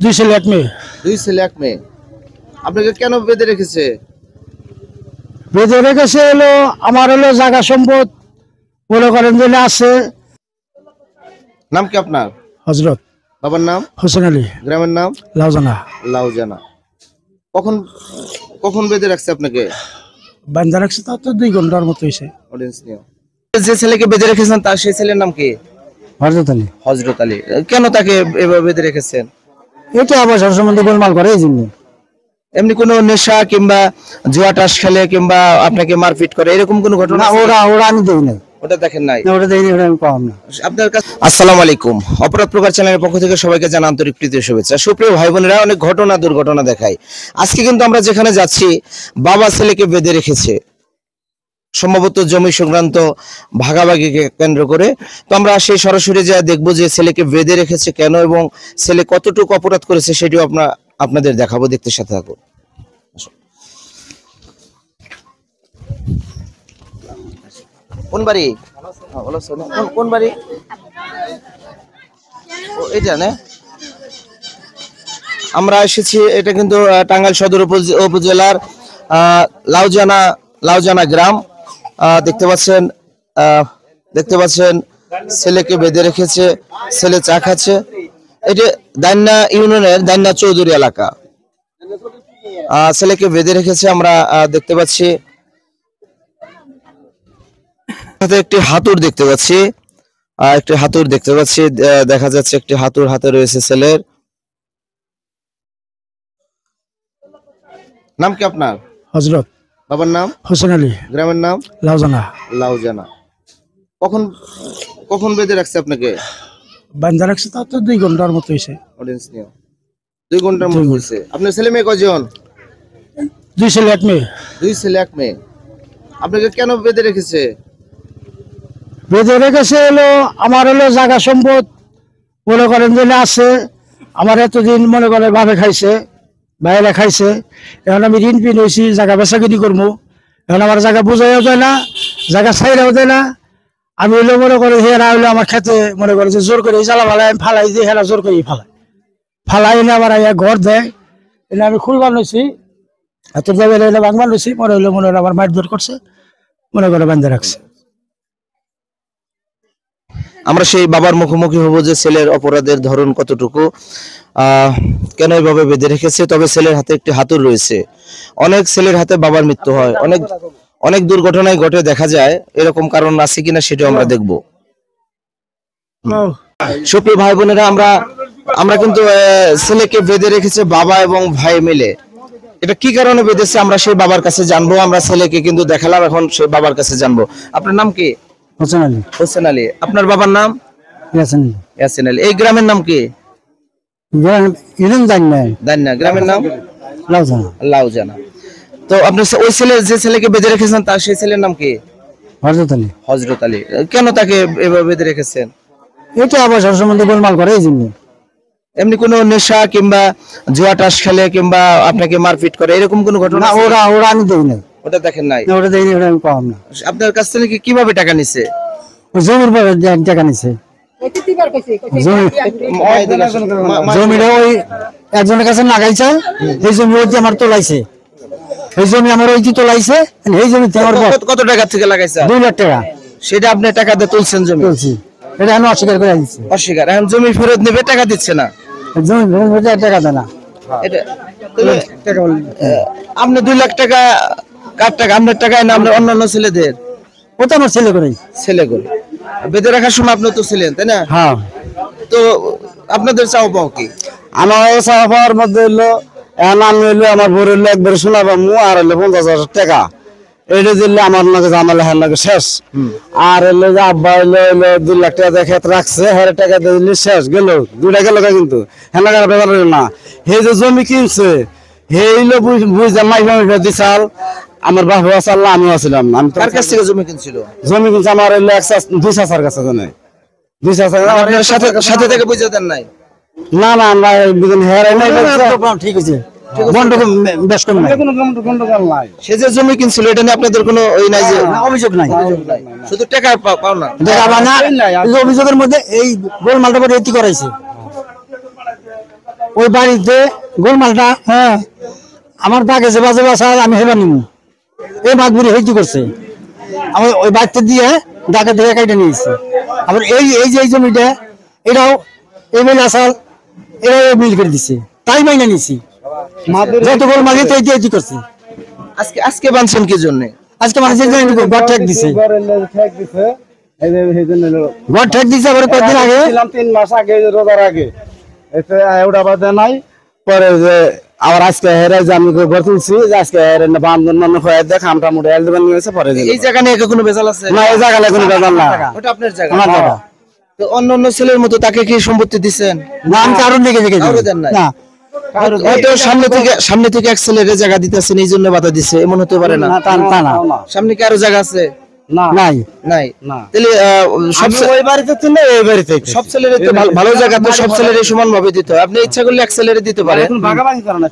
দুই ছেলে এক মেয়ে। দুই ছেলে এক মেয়ে। আপনাকে কেন বেঁধে রেখেছে? বেঁধে রেখেছে হলো আমার হলো জায়গা সম্পদ মনে করেন যে আছে। নাম কি আপনার? হজরত। বাবার নাম? হোসেন আলী। গ্রামের নাম? লাউজানা। লাউজানা। কখন কখন বেঁধে রাখছে আপনাকে? বান্ধা রাখছে তা তো 2 ঘন্টার মতো হয়েছে। অডিয়েন্স নিও। যে ছেলেকে বেঁধে রেখেছেন তার সেই ছেলের নাম কি? হজরত আলী। হযরত আলী। কেন তাকে এভাবে বেঁধে রেখেছেন? এটা আবার সম্বন্ধে গোলমাল করে এই জন্য। এমনি কোনো নেশা কিংবা জুয়া টাস খেলে কিংবা আপনাকে মারপিট করে এরকম কোনো ঘটনা? না, ওরা আমি দেই নাই। ওটা দেখেন নাই? ওটা দেই নাই, ওটা আমি পাম না। আপনার কাছে আসসালামু আলাইকুম। অপরাধ প্রকার চ্যানেলের পক্ষ থেকে সবাইকে জানাই আন্তরিক প্রীতি ও শুভেচ্ছা। সুপ্রিয় ভাই বোনেরা, অনেক ঘটনা দুর্ঘটনা দেখায়। আজকে কিন্তু আমরা যেখানে যাচ্ছি, বাবা ছেলেকে বেঁধে রেখেছে সম্ভবত জমি সংক্রান্ত ভাগাভাগিকে কেন্দ্র করে। তো আমরা সেই সরাসরি যা দেখবো যে ছেলেকে বেঁধে রেখেছে কেন এবং ছেলে কতটুকু অপরাধ করেছে সেটিও আপনাদের দেখাবো, দেখতে সাথে থাকুন। কোন বাড়ি? কোন বাড়ি? এটা না, আমরা এসেছি, এটা কিন্তু টাঙ্গাইল সদর উপজেলার লাউজানা গ্রাম। দেখতে পাচ্ছেন ছেলেকে বেঁধে রেখেছে, ছেলে চা খাচ্ছে। এটা দান্না ইউনিয়নের দান্না চৌধুরী এলাকা। ছেলেকে বেঁধে রেখেছে, আমরা দেখতে পাচ্ছি একটি হাতুড় দেখতে পাচ্ছি, দেখা যাচ্ছে একটি হাতুড় হাতে রয়েছে ছেলের। নাম কি আপনার? হজরত। বাবার নাম? হোসেন আলী। গ্রামের নাম? লাউজানা। লাউজানা। কখন কখন বেঁধে রাখছে আপনাকে? বান্ধা রাখছে তা তো 2 ঘন্টার মতো হয়েছে। অডিয়েন্স নিও। 2 ঘন্টার মতো হয়েছে। আপনার ছেলে মেয়ে কয়জন? 2 ছেলে এক মেয়ে। দুই ছেলে এক মেয়ে। আপনাকে কেন বেঁধে রেখেছে? বেঁধে রেখেছে হলো আমার হলো জায়গা সম্পদ মনে করেন যে আছে। আমার এতদিন মনে করে ভাবে খাইছে, বাইরে খাইছে। এখন আমি ঋণ পিন হয়েছি, জায়গা বেচা কিনি করবো। এখন আমার জায়গা বুঝাইও যায় না, জায়গা ছাইরাও দেয় না। আমি হইলো মনে করে হেরা হইলো আমার খেতে মনে করে যে জোর করে জ্বালা ফালাই আমি ফালাই দিয়ে হেরা জোর করে ফালাই এনে আবার ঘর দেয়। এনে আমি খুলবার লইছি, এত যাবে এনে বাংবার লইছি। মনে হইলো মনে হলো আমার মাইট জোর করছে, মনে করে বান্ধে রাখছে। আমরা সেই বাবার মুখোমুখি হব যে ছেলের অপরাধের ধরন কতটুকু, কেন এভাবে বেঁধে রেখেছে। তবে ছেলের হাতে একটি হাতুড় রয়েছে। অনেক ছেলের হাতে বাবার মৃত্যু হয়, অনেক দুর্ঘটনায় ঘটে, দেখা যায় এরকম কারণ আছে কিনা সেটাও আমরা দেখব। সুপ্রিয় ভাই বোনেরা, আমরা কিন্তু ছেলেকে বেঁধে রেখেছে বাবা এবং ভাই মিলে। এটা কি কারণে বেঁধেছে আমরা সেই বাবার কাছে জানবো। আমরা ছেলেকে কিন্তু দেখালাম, এখন সেই বাবার কাছে জানবো। আপনার নাম কি? হোসেন আলী। হোসেন আলী। আপনার বাবার নাম? ইয়াসিন আলী। এই গ্রামের নাম কি? দান্না। গ্রামের নাম? লাউজানা। তো আপনি ওই যে ছেলেকে বেঁধে রেখেছেন তার সেই ছেলের নাম কি? হজরত আলী। হযরত আলী। কেন তাকে এভাবে বেঁধে রেখেছেন? এটা আবার সম্বন্ধে গোলমাল করে এই জন্য। এমনি কোনো নেশা কিংবা জুয়া টাস খেলে কিংবা আপনাকে মারপিট করে এরকম কোনো ঘটনা? না, ওরা আমি দেই নাই। ওটা দেখেন নাই? ওটা দেই নাই, ওটা আমি পাম না। আপনার কাছ থেকে কিভাবে টাকা নিছে? জমির পরে টাকা নিছে। জমিটা ওই একজনের কাছে লাগাইছে, এই জমি ওই আমার তোলাইছে। এই জমি আমার ওই তোলাইছে, এই জমিতে আমার কত টাকা থেকে লাগাইছে? 2 লাখ টাকা। সেটা আপনি টাকা দিয়ে তুলছেন জমি? তুলছি। এটা আমি অস্বীকার করে দিচ্ছি। অস্বীকার। এখন জমি ফেরত নেবে, টাকা দিচ্ছে না। জমি টাকা দেয় না। এটা আপনি 2 লাখ টাকা কার টাকা? আপনার টাকায় না আপনার অন্যান্য ছেলেদের? ওটা আমার ছেলে করে বেঁধে রাখার সময় আপনি তো ছিলেন, তাই না? হ্যাঁ। তো আপনাদের চাও পাও কি? আমার চাওয়া পাওয়ার মধ্যে হইলো আমি হইলো আমার বড় হইলো একবার শোনা পাবো, আর হইলো 50,000 টাকা। এটা দিলে আমার নাকি জামালা হের লাগে শেষ। আর হইলো যে আব্বা হইলো 2 লাখ টাকা দেখে রাখছে, হের টাকা দিলে শেষ গেল, 2টা গেল কিন্তু হেন ব্যাপার না। হে যে জমি কিনছে হেইলো বুঝা মাইফা দিছাল, আমার বাবা আসাল, আমিও আছিলাম। আমি কার কাছ থেকে জমি কিনছিল? জমি কিনছে আমার হইলো 2 চাচার কাছে। 2 চাচার সাথে থেকে বুঝে দেন নাই? না আমরা হেরাই নাই। ঠিক আছে, বেশ কম নাই, গন্ডগোল নাই। সে যে জমি কিনছিল এটা নিয়ে আপনাদের কোনো ওই নাই যে? অভিযোগ নাই, শুধু টাকা পাও না? অভিযোগের মধ্যে এই গোলমালটা করে এটি করাইছে। ওই বাড়িতে গোলমালটা, হ্যাঁ আমার বাঘে যে বাজে বাসা আমি হেবা নিমু, এই বাঘগুলি হইতে করছে আমার ওই বাড়িতে দিয়ে ডাকে দিয়ে কাইটে নিয়েছে। আবার এই জমিটা এটাও এই মিল আসাল এরাও মিল করে দিছে, তাই মাইনা নিছি যত গোলমাল এই করছে। আজকে বানছেন কি জন্য? আজকে মানুষের ঘর ঠেক দিছে, ঘর ঠেক দিছে। আবার কয়েকদিন আগে 3 মাস আগে রোজার আগে এতে ওটা বাদে নাই, পরে যে আবার আজকে হেরে যে আমি ঘর তুলছি যে আজকে হেরে বান্ধব মানুষ হয়ে দেখ আমরা মোটা এল দেবেন নিয়েছে পরে এই জায়গা নিয়ে কোনো বেজাল আছে? না, এই জায়গা কোনো বেজাল না, ওটা আপনার জায়গা। আমার জায়গা। তো অন্য ছেলের মতো তাকে কি সম্পত্তি দিচ্ছেন? না আমি কারণ দেখে কারো দেন নাই? না হয়তো সামনে থেকে এক ছেলের জায়গা দিতেছেন এই জন্য বাধা দিছে, এমন হতে পারে না? তা না, সামনে কি আরো জায়গা আছে? না নাই নাই। না, তাহলে ওই বাড়িতে ছিল এই বাড়িতে সব ছেলের তো ভালো জায়গা তো সব ছেলের সমান ভাবে দিতে হয়। আপনি ইচ্ছা করলে এক ছেলের দিতে পারেন। এখন ভাগাভাগি করেন না,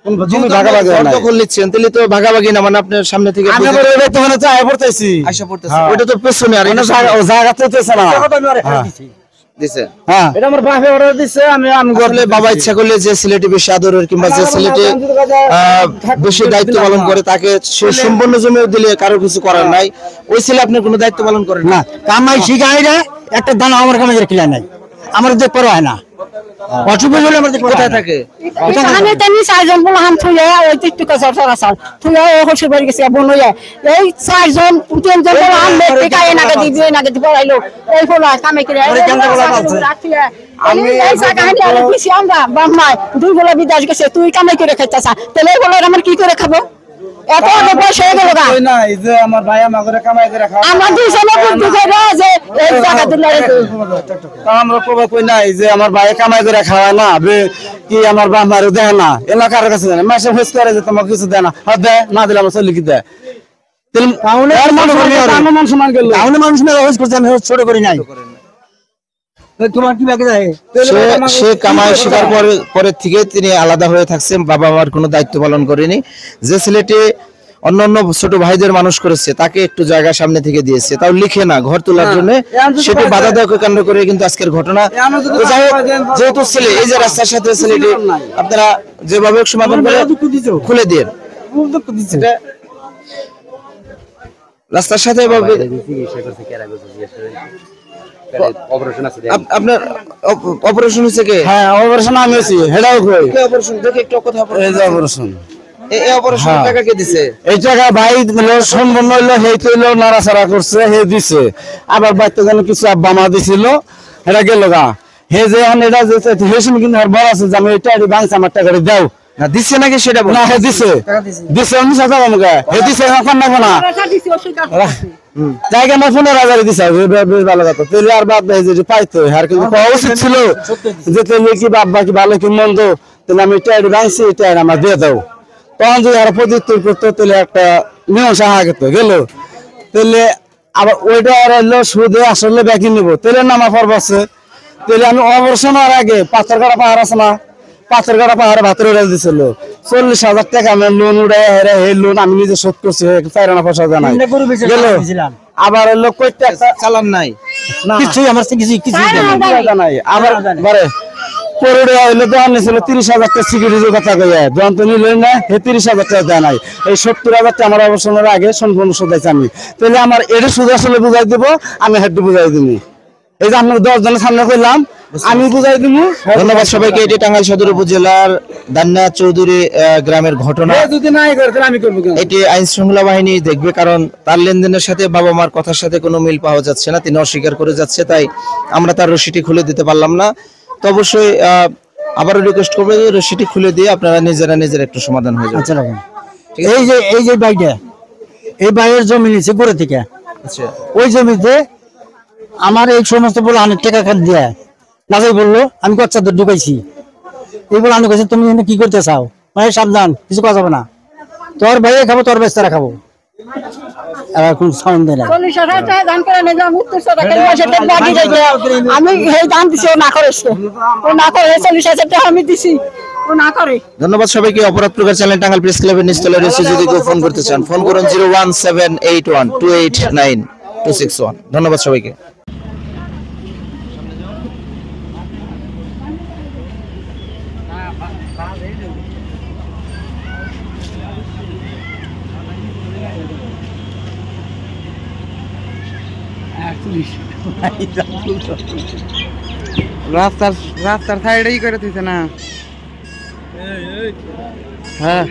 কোন জমি যেহেতু ভাগাভাগি আপনি হয় না। দখল নিচ্ছেন তাহলে তো ভাগাভাগি না, মানে আপনার সামনে থেকে আমি আবার ওই বাড়িতে মানে চাই পড়তেছি, আইসা পড়তেছে, ওটা তো পেছনে আর এটা ও জায়গাতে হইতেছে না। দিছে। হ্যাঁ এটা আমার বাপে অর্ডার দিছে, আমি আসলে বাবা ইচ্ছা করলে যে ছেলেটি বেশি আদরের কিংবা যে ছেলেটি বেশি দায়িত্ব পালন করে তাকে সে সম্পূর্ণ জমিও দিলে কারো কিছু করার নাই। ওই ছেলে আপনার কোনো দায়িত্ব পালন করেন না, না। কামাই শিখাই রে একটা দানা আমার কামাই রেখে নাই, আমার দেখ পড়া হয় না, অসুখ হলে আমার দেখ কোথায় থাকে? আমি তেমনি 4 জন বলে হাম থুয়ে ওই একটু কাছার সরাসাল থুয়ে ও হসে বাড়ি গেছে বনইয়া এই 4 জন 3 জন বলে হাম টিকায় নাকে দিবে নাকে দিবে আইলো এই বলা কামে করে আমি এই কাহিনী আর কিছু আমরা বাম্মাই দুই বলে বিদেশ গেছে তুই কামাই করে খাইতাছা তাহলে বলে আমার কি করে খাবো এত অনেক বয়স হয়ে গেল গা কই না, এই যে আমার ভাই আমাকে কামাই করে খাওয়া, আমরা দুইজনে বুদ্ধি করে যে এই জায়গা দিলে তা আমরা কবে কই না, এই যে আমার ভাই কামাই করে খাওয়ায় না, কি আমার বাপ মারও দেয় না, এলাকার কাছে দেয় না, মাসে ফেস করে যে তোমাকে কিছু দেয় না, হ্যাঁ দেয় না, দিলে আমার চলে কি দেয়, তাহলে আর মনে করি আমার মান সম্মান গেল, তাহলে মানুষ মেলা হোস করছে, আমি হোস ছোট করি নাই। তোমার কি বাকি যায়? সে কামাই শিকার পরের থেকে তিনি আলাদা হয়ে থাকছেন, বাবা মার কোনো দায়িত্ব পালন করেনি। যে ছেলেটি অন্যান্য ছোট ভাইদের মানুষ করেছে তাকে একটু জায়গা সামনে থেকে দিয়েছে, তাও লিখে না ঘর তোলার জন্য, সেটি বাধা দেওয়াকে কেন্দ্র করে কিন্তু আজকের ঘটনা। তো যাই হোক, যেহেতু ছেলে এই যে রাস্তার সাথে ছেলেটি আপনারা যেভাবে সমাধান করে খুলে দিয়ে রাস্তার সাথে এভাবে আপনার অপারেশন হয়েছে কে? হ্যাঁ অপারেশন আমি হয়েছি, হেডাও কই কে অপারেশন? দেখে একটু কথা এই যে অপারেশন, এই অপারেশন টাকা কে দিছে? এই টাকা ভাই সম্পূর্ণ হইলো, হে তৈল নাড়াচাড়া করছে, হে দিছে, আবার বাড়িতে যেন কিছু আব্বা মা দিছিল, এটা গেল গা, হে যে এটা যে হেসুন কিন্তু আর বড় আছে যে আমি এটা ভাঙছে আমার টাকাটা দাও না, দিছে নাকি সেটা বল। না, হে দিছে দিছে আমি সাথে আমাকে হে দিছে এখন না না জায়গা না 15,000 দিছে, বেশ ভালো কথা, তাহলে আর বাদ দেয় যে পাইতো, আর কিন্তু পাওয়া উচিত ছিল যে তাহলে কি বাবা কি ভালো কি মন্দ, তাহলে আমি এটা ভাঙছি এটা আমার দিয়ে দাও, তখন যদি আর প্রতিত্তর করতো তাহলে একটা মীমাংসা হয়ে গেত গেল, তাহলে আবার ওইটা আর এলো সুদে আসলে ব্যাকি নিব, তাহলে নামা পর্ব আছে, তাহলে আমি অপারেশন হওয়ার আগে পাথরগাড়া পাহাড় আছে না, পাথরগাড়া পাহাড়ে ভাতের উড়াই দিছিল 40,000 টাকা আমি লোন উড়াই হেরে, এই লোন আমি নিজে শোধ করছি, চাইরানা পয়সা জানাই গেল, আবার এলো কইতে একটা চালান নাই কিছুই আমার কিছু জানাই, আবার বারে পরে হইলো দেওয়া নিয়েছিল 30,000 টাকা সিকিউরিটি কথা কইয়া, যখন তো নিলেন না হে 30,000 টাকা দেয় নাই, এই 70,000 টাকা আমার অবসরের আগে সম্পূর্ণ শোধাইছি আমি, তাহলে আমার এটা শুধু আসলে বুঝাই দিব, আমি হেড বুঝাই দিব, এই যে আপনার 10 জনের সামনে কইলাম আমি বুঝাই দিব। ধন্যবাদ সবাইকে। এটি টাঙ্গাইল সদর উপজেলার দান্না চৌধুরী গ্রামের ঘটনা। যদি নাই করে তাহলে আমি করব কেন? এটি আইন শৃঙ্খলা বাহিনী দেখবে, কারণ তার লেনদেনের সাথে বাবা মার কথার সাথে কোনো মিল পাওয়া যাচ্ছে না, তিনি অস্বীকার করে যাচ্ছে, তাই আমরা তার রসিটি খুলে দিতে পারলাম না। তো অবশ্যই আবারও রিকোয়েস্ট করবো যে রসিটি খুলে দিয়ে আপনারা নিজেরা একটু সমাধান হয়ে যাবে। আচ্ছা রাখেন। এই যে বাইটা, এই বাইয়ের জমি নিচ্ছে করে থেকে, আচ্ছা, ওই জমিতে আমার এই সমস্ত বলে অনেক টাকা খাত দিয়ে নাজাই বললো আমি কচ্ছা তো ঢুকাইছি, এই বলে আমি কাছে তুমি এখানে কি করতে চাও, ভাই সাবধান কিছু কথা যাবে না, তোর ভাইয়ে খাবো তোর বেস্তারা খাবো, আর এখন সাউন্ড দেয় না। 40,000 টাকা দান করে নিলাম উত্তর সদা কেন সেটা বাকি যাইতে আমি এই দান দিছি ও না করেছে, ও না করে 40,000 টাকা আমি দিছি ও না করে। ধন্যবাদ সবাইকে। অপরাধ প্রকার চ্যানেল টাঙ্গাইল প্রেস ক্লাবের নিচতলা রয়েছে, যদি কেউ ফোন করতে চান ফোন করুন 01781289261। ধন্যবাদ সবাইকে। রাস্তার রাস্তার সাইডেই করে দিছে না হ্যাঁ